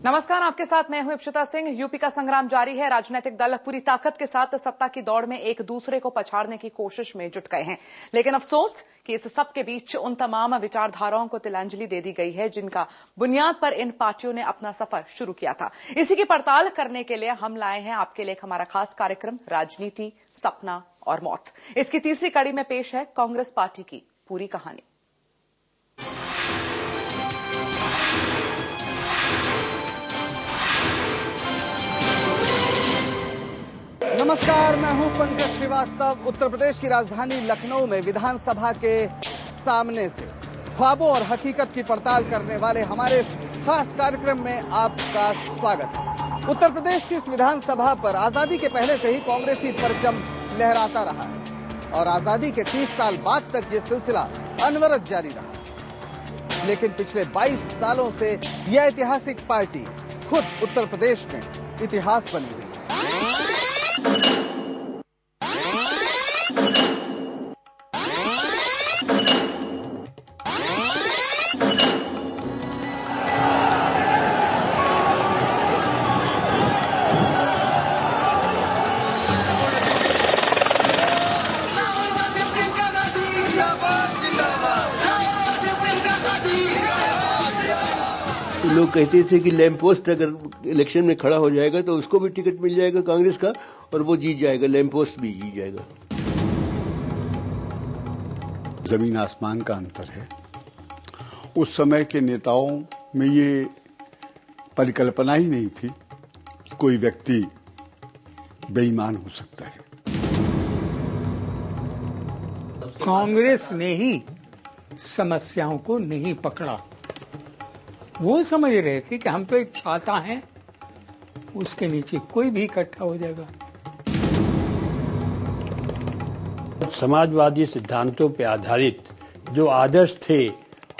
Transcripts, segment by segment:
नमस्कार, आपके साथ मैं हूं इप्शिता सिंह। यूपी का संग्राम जारी है। राजनीतिक दल पूरी ताकत के साथ सत्ता की दौड़ में एक दूसरे को पछाड़ने की कोशिश में जुट गए हैं, लेकिन अफसोस कि इस सब के बीच उन तमाम विचारधाराओं को तिलांजलि दे दी गई है जिनका बुनियाद पर इन पार्टियों ने अपना सफर शुरू किया था। इसी की पड़ताल करने के लिए हम लाए हैं आपके लिए हमारा खास कार्यक्रम राजनीति, सपना और मौत। इसकी तीसरी कड़ी में पेश है कांग्रेस पार्टी की पूरी कहानी। नमस्कार, मैं हूं पंकज श्रीवास्तव। उत्तर प्रदेश की राजधानी लखनऊ में विधानसभा के सामने से ख्वाबों और हकीकत की पड़ताल करने वाले हमारे इस खास कार्यक्रम में आपका स्वागत है। उत्तर प्रदेश की इस विधानसभा पर आजादी के पहले से ही कांग्रेसी परचम लहराता रहा है और आजादी के 30 साल बाद तक ये सिलसिला अनवरत जारी रहा। लेकिन पिछले 22 सालों से यह ऐतिहासिक पार्टी खुद उत्तर प्रदेश में इतिहास बनी हुई है। लोग कहते थे कि लैंप पोस्ट अगर इलेक्शन में खड़ा हो जाएगा तो उसको भी टिकट मिल जाएगा कांग्रेस का और वो जीत जाएगा, लैंप पोस्ट भी जीत जाएगा। जमीन आसमान का अंतर है। उस समय के नेताओं में ये परिकल्पना ही नहीं थी कि कोई व्यक्ति बेईमान हो सकता है। कांग्रेस ने ही समस्याओं को नहीं पकड़ा। वो समझ रहे थे कि हम तो एक छाता हैं, उसके नीचे कोई भी इकट्ठा हो जाएगा। समाजवादी सिद्धांतों पर आधारित जो आदर्श थे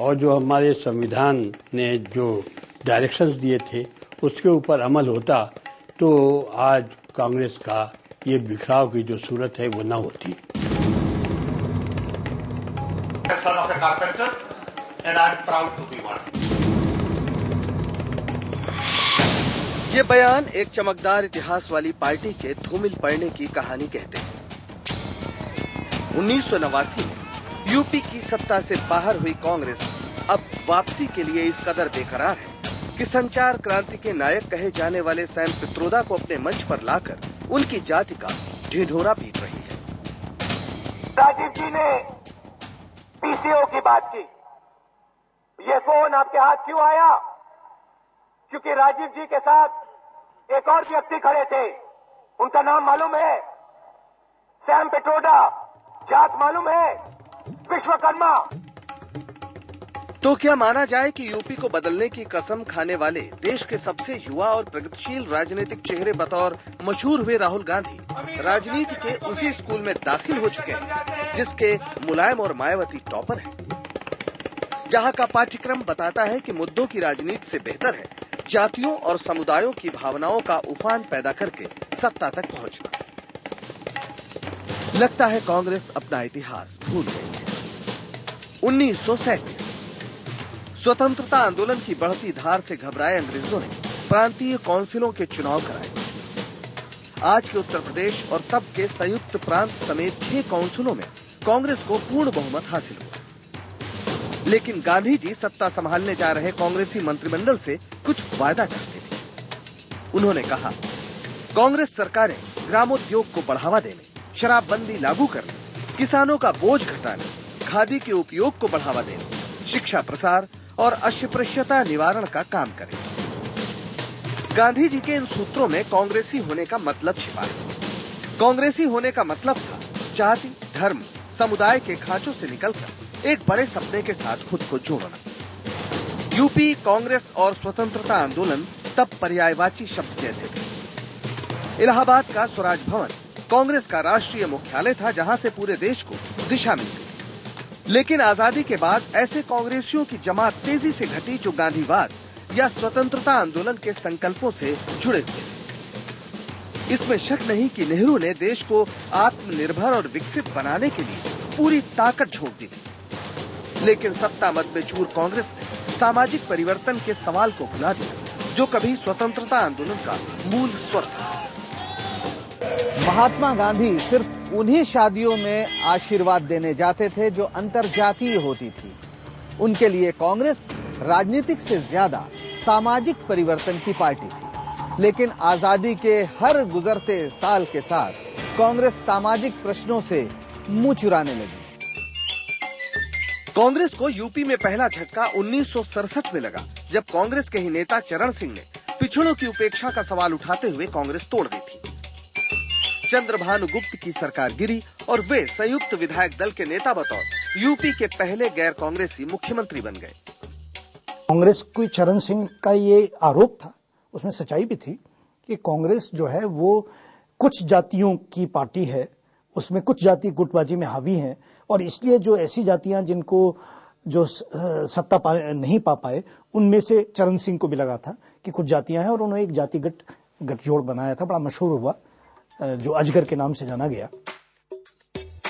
और जो हमारे संविधान ने जो डायरेक्शंस दिए थे उसके ऊपर अमल होता तो आज कांग्रेस का ये बिखराव की जो सूरत है वो न होती। Son of a carpenter and I am proud to be one. ये बयान एक चमकदार इतिहास वाली पार्टी के धूमिल पड़ने की कहानी कहते हैं। 1989 में यूपी की सत्ता से बाहर हुई कांग्रेस अब वापसी के लिए इस कदर बेकरार है कि संचार क्रांति के नायक कहे जाने वाले सैम पित्रोदा को अपने मंच पर लाकर उनकी जाति का ढिंढोरा पीट रही है। राजीव जी ने पीसीओ की बात की। ये फोन आपके हाथ क्यों आया? क्योंकि राजीव जी के साथ एक और व्यक्ति खड़े थे, उनका नाम मालूम है? सैम पित्रोदा। जात मालूम है? विश्वकर्मा। तो क्या माना जाए कि यूपी को बदलने की कसम खाने वाले देश के सबसे युवा और प्रगतिशील राजनीतिक चेहरे बतौर मशहूर हुए राहुल गांधी राजनीति के उसी स्कूल में दाखिल हो चुके हैं जिसके मुलायम और मायावती टॉपर हैं, जहां का पाठ्यक्रम बताता है कि मुद्दों की राजनीति से बेहतर है जातियों और समुदायों की भावनाओं का उफान पैदा करके सत्ता तक पहुंचना। लगता है कांग्रेस अपना इतिहास भूल गई है। 1937 स्वतंत्रता आंदोलन की बढ़ती धार से घबराए अंग्रेजों ने प्रांतीय काउंसिलों के चुनाव कराए। आज के उत्तर प्रदेश और तब के संयुक्त प्रांत समेत 6 काउंसिलों में कांग्रेस को पूर्ण बहुमत हासिल हुआ। लेकिन गांधी जी सत्ता संभालने जा रहे कांग्रेसी मंत्रिमंडल से कुछ वायदा चाहते थे। उन्होंने कहा, कांग्रेस सरकारें ग्रामोद्योग को बढ़ावा देने, शराबबंदी लागू करने, किसानों का बोझ घटाने, खादी के उपयोग को बढ़ावा देने, शिक्षा प्रसार और अस्पृश्यता निवारण का काम करें। गांधी जी के इन सूत्रों में कांग्रेसी होने का मतलब छिपा है। कांग्रेसी होने का मतलब था जाति, धर्म, समुदाय के खांचों से निकलकर एक बड़े सपने के साथ खुद को जोड़ना। यूपी, कांग्रेस और स्वतंत्रता आंदोलन तब पर्यायवाची शब्द जैसे थे। इलाहाबाद का स्वराज भवन कांग्रेस का राष्ट्रीय मुख्यालय था जहां से पूरे देश को दिशा मिलती। लेकिन आजादी के बाद ऐसे कांग्रेसियों की जमात तेजी से घटी जो गांधीवाद या स्वतंत्रता आंदोलन के संकल्पों से जुड़े हुए। इसमें शक नहीं कि नेहरू ने देश को आत्मनिर्भर और विकसित बनाने के लिए पूरी ताकत झोंक दी थी। लेकिन सत्ता मत में चूर कांग्रेस ने सामाजिक परिवर्तन के सवाल को भुला दिया जो कभी स्वतंत्रता आंदोलन का मूल स्वर था। महात्मा गांधी सिर्फ उन्हीं शादियों में आशीर्वाद देने जाते थे जो अंतर्जातीय होती थी। उनके लिए कांग्रेस राजनीतिक से ज्यादा सामाजिक परिवर्तन की पार्टी थी। लेकिन आजादी के हर गुजरते साल के साथ कांग्रेस सामाजिक प्रश्नों से मुंह चुराने लगी। कांग्रेस को यूपी में पहला झटका 1967 में लगा, जब कांग्रेस के ही नेता चरण सिंह ने पिछड़ों की उपेक्षा का सवाल उठाते हुए कांग्रेस तोड़ दी थी। चंद्रभानु गुप्त की सरकार गिरी और वे संयुक्त विधायक दल के नेता बतौर यूपी के पहले गैर कांग्रेसी मुख्यमंत्री बन गए। कांग्रेस को चरण सिंह का ये आरोप था, उसमें सच्चाई भी थी कि कांग्रेस जो है वो कुछ जातियों की पार्टी है, उसमें कुछ जाति गुटबाजी में हावी हैं और इसलिए जो ऐसी जातियां जिनको जो सत्ता नहीं पा पाए उनमें से चरण सिंह को भी लगा था कि कुछ जातियां हैं और उन्होंने एक जाति गठजोड़ बनाया था, बड़ा मशहूर हुआ, जो अजगर के नाम से जाना गया।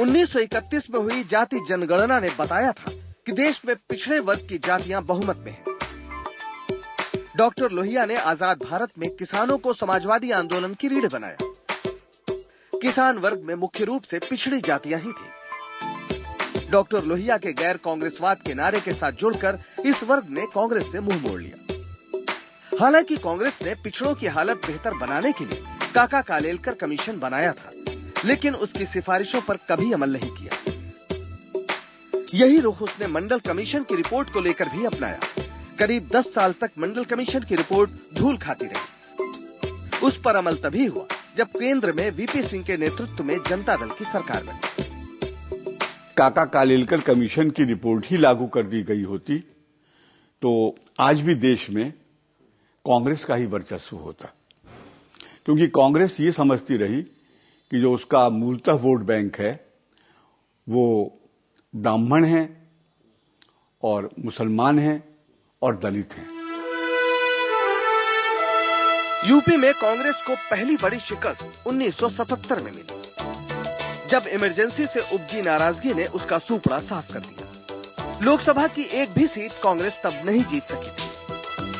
1931 में हुई जाति जनगणना ने बताया था कि देश में पिछड़े वर्ग की जातियां बहुमत में हैं। डॉक्टर लोहिया ने आजाद भारत में किसानों को समाजवादी आंदोलन की रीढ़ बनाया। किसान वर्ग में मुख्य रूप से पिछड़ी जातियां ही थी। डॉक्टर लोहिया के गैर कांग्रेसवाद के नारे के साथ जुड़कर इस वर्ग ने कांग्रेस से मुंह मोड़ लिया। हालांकि कांग्रेस ने पिछड़ों की हालत बेहतर बनाने के लिए काका कालेलकर कमीशन बनाया था, लेकिन उसकी सिफारिशों पर कभी अमल नहीं किया। यही रुख उसने मंडल कमीशन की रिपोर्ट को लेकर भी अपनाया। करीब 10 साल तक मंडल कमीशन की रिपोर्ट धूल खाती रही। उस पर अमल तभी हुआ जब केंद्र में वीपी सिंह के नेतृत्व में जनता दल की सरकार बनी। काका कालेलकर कमीशन की रिपोर्ट ही लागू कर दी गई होती तो आज भी देश में कांग्रेस का ही वर्चस्व होता, क्योंकि कांग्रेस ये समझती रही कि जो उसका मूलतः वोट बैंक है वो ब्राह्मण हैं और मुसलमान हैं और दलित हैं। यूपी में कांग्रेस को पहली बड़ी शिकस्त 1977 में मिली, जब इमरजेंसी से उपजी नाराजगी ने उसका सूपड़ा साफ कर दिया। लोकसभा की एक भी सीट कांग्रेस तब नहीं जीत सकी थी।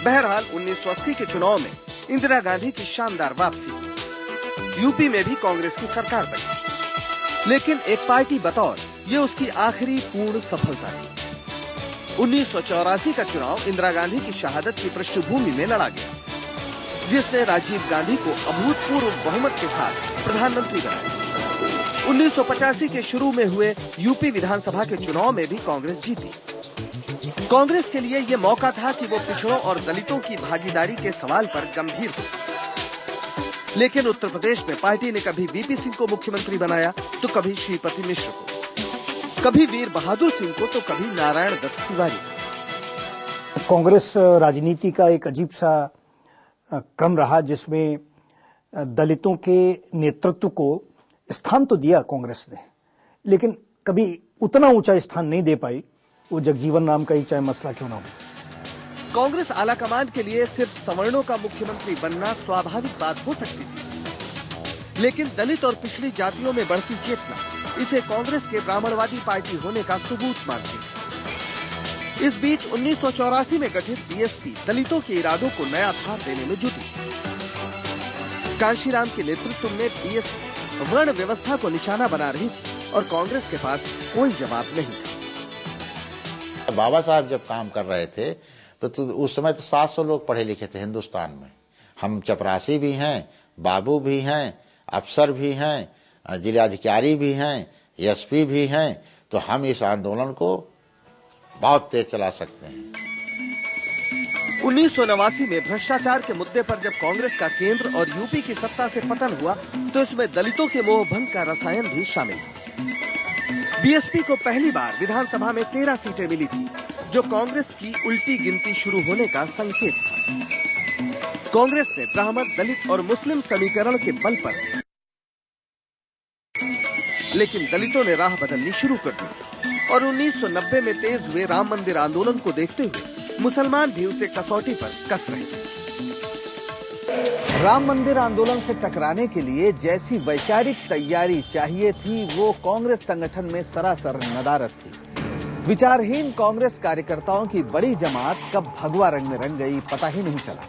बहरहाल 1980 के चुनाव में इंदिरा गांधी की शानदार वापसी हुई। यूपी में भी कांग्रेस की सरकार बनी, लेकिन एक पार्टी बतौर ये उसकी आखिरी पूर्ण सफलता थी। 1984 का चुनाव इंदिरा गांधी की शहादत की पृष्ठभूमि में लड़ा गया, जिसने राजीव गांधी को अभूतपूर्व बहुमत के साथ प्रधानमंत्री बनाया। 1985 के शुरू में हुए यूपी विधानसभा के चुनाव में भी कांग्रेस जीती। कांग्रेस के लिए यह मौका था कि वो पिछड़ों और दलितों की भागीदारी के सवाल पर गंभीर हो। लेकिन उत्तर प्रदेश में पार्टी ने कभी वीपी सिंह को मुख्यमंत्री बनाया तो कभी श्रीपति मिश्र को, कभी वीर बहादुर सिंह को तो कभी नारायण दत्त तिवारी को। कांग्रेस राजनीति का एक अजीब सा क्रम रहा जिसमें दलितों के नेतृत्व को स्थान तो दिया कांग्रेस ने, लेकिन कभी उतना ऊंचा स्थान नहीं दे पाई, वो जगजीवन राम का ही चाहे मसला क्यों ना हो। कांग्रेस आलाकमान के लिए सिर्फ सवर्णों का मुख्यमंत्री बनना स्वाभाविक बात हो सकती थी, लेकिन दलित और पिछड़ी जातियों में बढ़ती चेतना इसे कांग्रेस के ब्राह्मणवादी पार्टी होने का सबूत मानती है। इस बीच 1984 में गठित बीएसपी दलितों के इरादों को नया धार देने में जुटी। कांशीराम के नेतृत्व में बीएसपी वर्ण व्यवस्था को निशाना बना रही थी और कांग्रेस के पास कोई जवाब नहीं था। बाबा साहब जब काम कर रहे थे तो उस समय तो 700 लोग पढ़े लिखे थे हिंदुस्तान में। हम चपरासी भी हैं, बाबू भी हैं, अफसर भी हैं, जिलाधिकारी भी हैं, एसपी भी हैं, तो हम इस आंदोलन को बहुत तेज चला सकते हैं। 1989 में भ्रष्टाचार के मुद्दे पर जब कांग्रेस का केंद्र और यूपी की सत्ता से पतन हुआ तो इसमें दलितों के मोह भंग का रसायन भी शामिल था। बीएसपी को पहली बार विधानसभा में 13 सीटें मिली थी, जो कांग्रेस की उल्टी गिनती शुरू होने का संकेत था। कांग्रेस ने ब्राह्मण, दलित और मुस्लिम समीकरण के बल पर, लेकिन दलितों ने राह बदलनी शुरू कर दी और 1990 में तेज हुए राम मंदिर आंदोलन को देखते हुए मुसलमान भी उसे कसौटी पर कस रहे थे। राम मंदिर आंदोलन से टकराने के लिए जैसी वैचारिक तैयारी चाहिए थी वो कांग्रेस संगठन में सरासर नदारत थी। विचारहीन कांग्रेस कार्यकर्ताओं की बड़ी जमात कब भगवा रंग में रंग गई पता ही नहीं चला।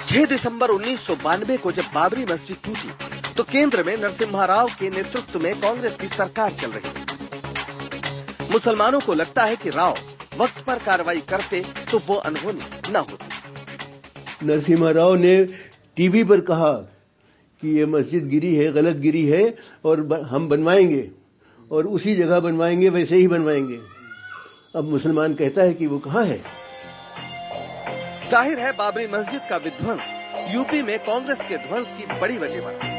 6 दिसंबर 1992 को जब बाबरी मस्जिद टूटी तो केंद्र में नरसिम्हा राव के नेतृत्व में कांग्रेस की सरकार चल रही थी। मुसलमानों को लगता है कि राव वक्त पर कार्रवाई करते तो वो अनहोनी न होती। नरसिम्हा राव ने टीवी पर कहा कि ये मस्जिद गिरी है, गलत गिरी है और हम बनवाएंगे और उसी जगह बनवाएंगे, वैसे ही बनवाएंगे। अब मुसलमान कहता है कि वो कहां है। जाहिर है बाबरी मस्जिद का विध्वंस यूपी में कांग्रेस के ध्वंस की बड़ी वजह बना।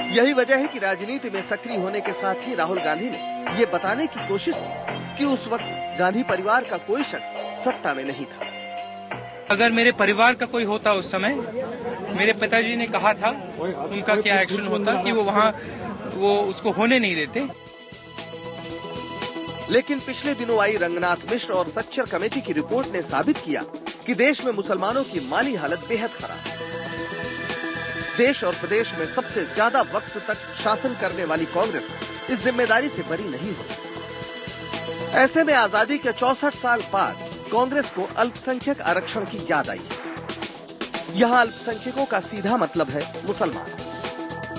यही वजह है कि राजनीति में सक्रिय होने के साथ ही राहुल गांधी ने ये बताने की कोशिश की कि उस वक्त गांधी परिवार का कोई शख्स सत्ता में नहीं था। अगर मेरे परिवार का कोई होता उस समय, मेरे पिताजी ने कहा था उनका क्या एक्शन होता कि वो उसको होने नहीं देते। लेकिन पिछले दिनों आई रंगनाथ मिश्र और सच्चर कमेटी की रिपोर्ट ने साबित किया कि देश में मुसलमानों की माली हालत बेहद खराब है। देश और प्रदेश में सबसे ज्यादा वक्त तक शासन करने वाली कांग्रेस इस जिम्मेदारी से बरी नहीं हो सकती। ऐसे में आजादी के 64 साल बाद कांग्रेस को अल्पसंख्यक आरक्षण की याद आई है। यहां अल्पसंख्यकों का सीधा मतलब है मुसलमान।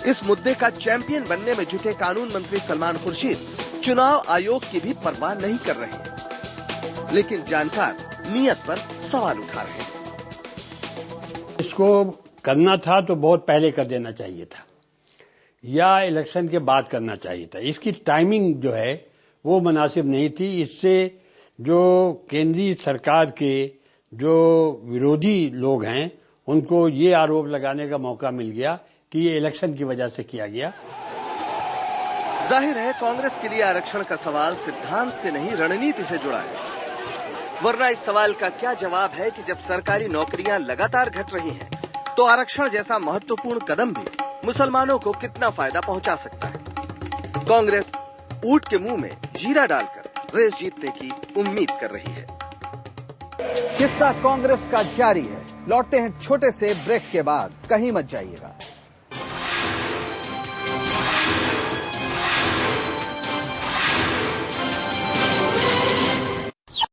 इस मुद्दे का चैंपियन बनने में जुटे कानून मंत्री सलमान खुर्शीद चुनाव आयोग की भी परवाह नहीं कर रहे हैं, लेकिन जानकार नियत पर सवाल उठा रहे हैं। इसको करना था तो बहुत पहले कर देना चाहिए था या इलेक्शन के बाद करना चाहिए था। इसकी टाइमिंग जो है वो मुनासिब नहीं थी। इससे जो केंद्रीय सरकार के जो विरोधी लोग हैं उनको ये आरोप लगाने का मौका मिल गया कि ये इलेक्शन की वजह से किया गया। जाहिर है कांग्रेस के लिए आरक्षण का सवाल सिद्धांत से नहीं रणनीति से जुड़ा है। वरना इस सवाल का क्या जवाब है कि जब सरकारी नौकरियां लगातार घट रही हैं, तो आरक्षण जैसा महत्वपूर्ण कदम भी मुसलमानों को कितना फायदा पहुंचा सकता है। कांग्रेस ऊंट के मुंह में जीरा डालकर रेस जीतने की उम्मीद कर रही है। किस्सा कांग्रेस का जारी है। लौटते हैं छोटे से ब्रेक के बाद, कहीं मत जाइएगा।